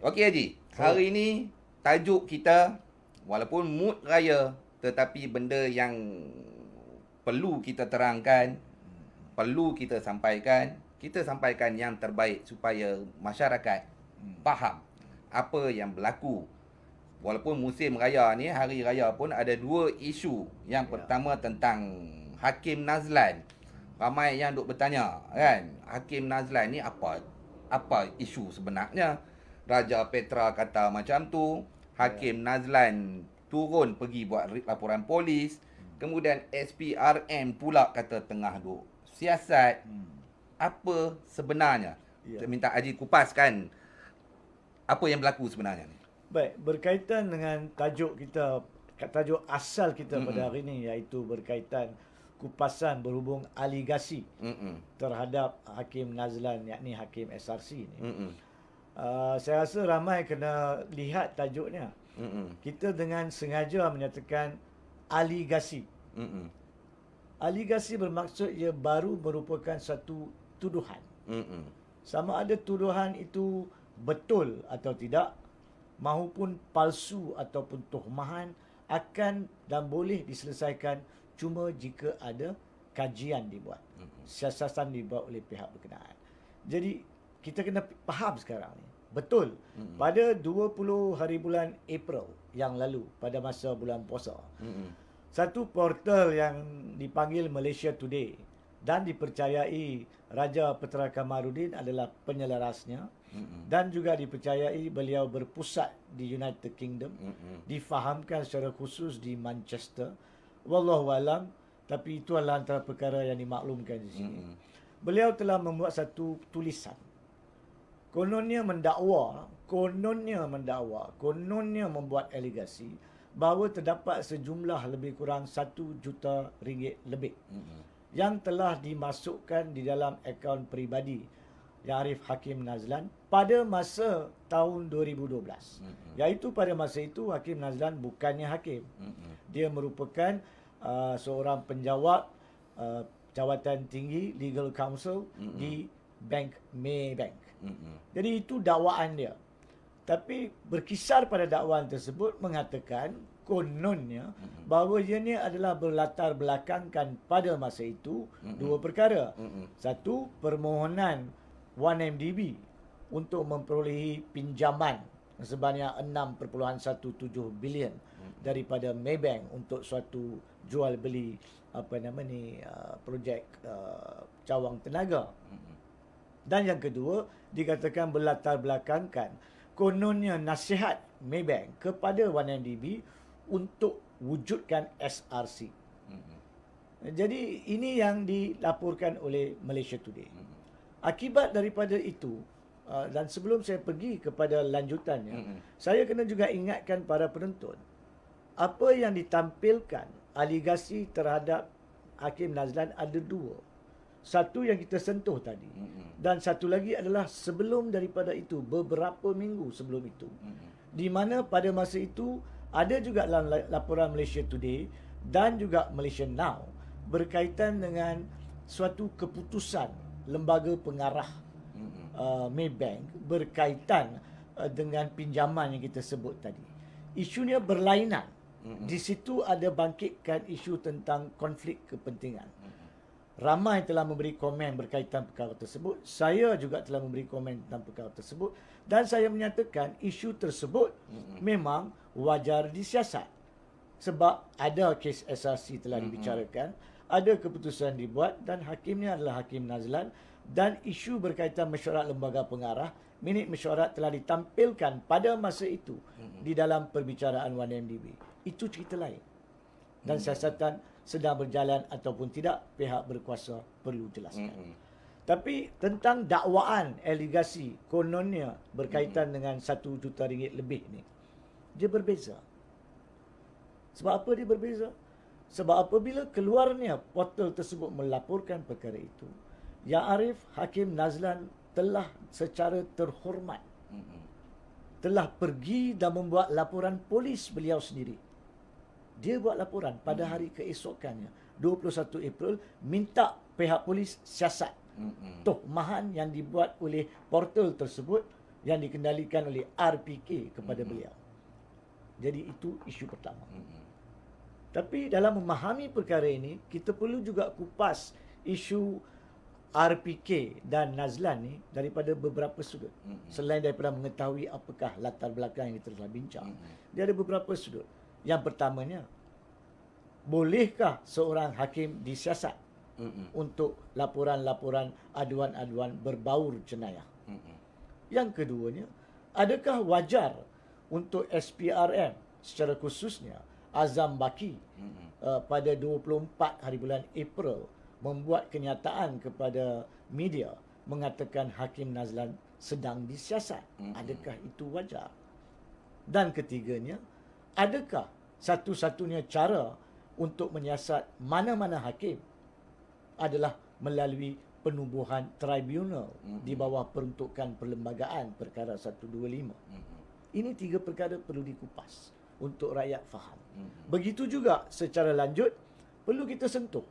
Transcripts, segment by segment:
Okey Haji, hari ini tajuk kita walaupun mood raya tetapi benda yang perlu kita terangkan, perlu kita sampaikan yang terbaik supaya masyarakat faham apa yang berlaku. Walaupun musim raya ni, hari raya pun ada dua isu. Yang pertama tentang Hakim Nazlan. Ramai yang duk bertanya kan, Hakim Nazlan ni apa isu sebenarnya? Raja Petra kata macam tu, Hakim Nazlan turun pergi buat laporan polis. Kemudian SPRM pula kata tengah duk siasat. Apa sebenarnya? Kita minta Haji kupaskan apa yang berlaku sebenarnya ni. Baik, berkaitan dengan tajuk kita, tajuk asal kita pada hari ini, iaitu berkaitan kupasan berhubung aligasi terhadap Hakim Nazlan, yakni Hakim SRC ni. Saya rasa ramai kena lihat tajuknya. Kita dengan sengaja menyatakan aligasi. Aligasi bermaksud ia baru merupakan satu tuduhan. Sama ada tuduhan itu betul atau tidak, mahupun palsu ataupun tuhmahan, akan dan boleh diselesaikan cuma jika ada kajian dibuat, siasatan dibuat oleh pihak berkenaan. Jadi kita kena faham sekarang ni, betul, pada 20 hari bulan April yang lalu, pada masa bulan puasa, satu portal yang dipanggil Malaysia Today dan dipercayai Raja Petra Kamarudin adalah penyelarasnya, dan juga dipercayai beliau berpusat di United Kingdom, difahamkan secara khusus di Manchester, wallahualam, tapi itu adalah antara perkara yang dimaklumkan di sini. Beliau telah membuat satu tulisan, kononnya membuat aligasi bahawa terdapat sejumlah lebih kurang 1 juta ringgit lebih yang telah dimasukkan di dalam akaun peribadi Yang Arif Hakim Nazlan pada masa tahun 2012. Iaitu pada masa itu Hakim Nazlan bukannya hakim. Dia merupakan seorang penjawat jawatan tinggi legal counsel di bank Maybank. Jadi itu dakwaan dia. Tapi berkisar pada dakwaan tersebut mengatakan kononnya bahawa ianya adalah berlatar belakangkan pada masa itu dua perkara. Satu, permohonan 1MDB untuk memperolehi pinjaman sebanyak 6.17 bilion daripada Maybank untuk suatu jual beli projek cawang tenaga. Dan yang kedua, dikatakan berlatar belakangkan kononnya nasihat Maybank kepada 1MDB untuk wujudkan SRC. Jadi ini yang dilaporkan oleh Malaysia Today. Akibat daripada itu, dan sebelum saya pergi kepada lanjutannya, saya kena juga ingatkan para penonton, apa yang ditampilkan aligasi terhadap Hakim Nazlan ada dua. Satu yang kita sentuh tadi, dan satu lagi adalah sebelum daripada itu, beberapa minggu sebelum itu, di mana pada masa itu ada juga dalam laporan Malaysia Today dan juga Malaysia Now berkaitan dengan suatu keputusan lembaga pengarah Maybank berkaitan dengan pinjaman yang kita sebut tadi. Isunya berlainan. Di situ ada bangkitkan isu tentang konflik kepentingan. Ramai telah memberi komen berkaitan perkara tersebut. Saya juga telah memberi komen tentang perkara tersebut. Dan saya menyatakan isu tersebut memang wajar disiasat. Sebab ada kes SRC telah dibicarakan, ada keputusan dibuat dan hakimnya adalah Hakim Nazlan, dan isu berkaitan mesyuarat lembaga pengarah, minit mesyuarat telah ditampilkan pada masa itu di dalam perbicaraan 1MDB. Itu cerita lain. Dan siasatan sedang berjalan ataupun tidak, pihak berkuasa perlu jelaskan. Tapi tentang dakwaan aligasi kononnya berkaitan dengan 1 juta ringgit lebih ni, dia berbeza. Sebab apa dia berbeza? Sebab apabila keluarnya portal tersebut melaporkan perkara itu, Yang Arif Hakim Nazlan telah secara terhormat telah pergi dan membuat laporan polis beliau sendiri. Dia buat laporan pada hari keesokannya, 21 April, minta pihak polis siasat tuhmahan yang dibuat oleh portal tersebut yang dikendalikan oleh RPK kepada beliau. Jadi itu isu pertama. Tapi dalam memahami perkara ini, kita perlu juga kupas isu RPK dan Nazlan ni daripada beberapa sudut. Selain daripada mengetahui apakah latar belakang yang kita telah bincang, dia ada beberapa sudut. Yang pertamanya, bolehkah seorang hakim disiasat untuk laporan-laporan aduan-aduan berbaur jenayah? Yang keduanya, adakah wajar untuk SPRM secara khususnya Azam Baki pada 24 hari bulan April membuat kenyataan kepada media mengatakan Hakim Nazlan sedang disiasat? Adakah itu wajar? Dan ketiganya, adakah satu-satunya cara untuk menyiasat mana-mana hakim adalah melalui penubuhan tribunal di bawah peruntukan perlembagaan perkara 125. Ini tiga perkara perlu dikupas untuk rakyat faham. Begitu juga secara lanjut perlu kita sentuh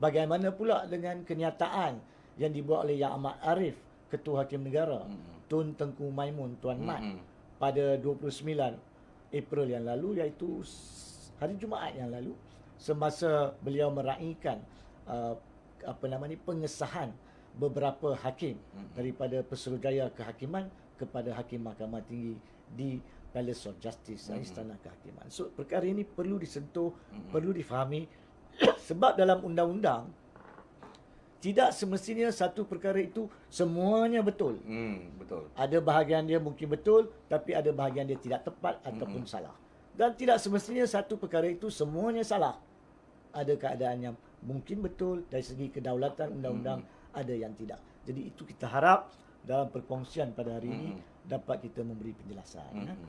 bagaimana pula dengan kenyataan yang dibuat oleh Yang Amat Arif, Ketua Hakim Negara, Tun Tengku Maimun Tuan Mat pada 29 April yang lalu, iaitu hari Jumaat yang lalu, semasa beliau meraihkan pengesahan beberapa hakim daripada Pesuruhjaya Kehakiman kepada Hakim Mahkamah Tinggi di Palace of Justice, Istana Kehakiman. So perkara ini perlu disentuh, perlu difahami sebab dalam undang-undang tidak semestinya satu perkara itu semuanya betul. Betul. Ada bahagian dia mungkin betul, tapi ada bahagian dia tidak tepat ataupun salah. Dan tidak semestinya satu perkara itu semuanya salah. Ada keadaan yang mungkin betul dari segi kedaulatan undang-undang, ada yang tidak. Jadi itu kita harap dalam perkongsian pada hari ini dapat kita memberi penjelasan.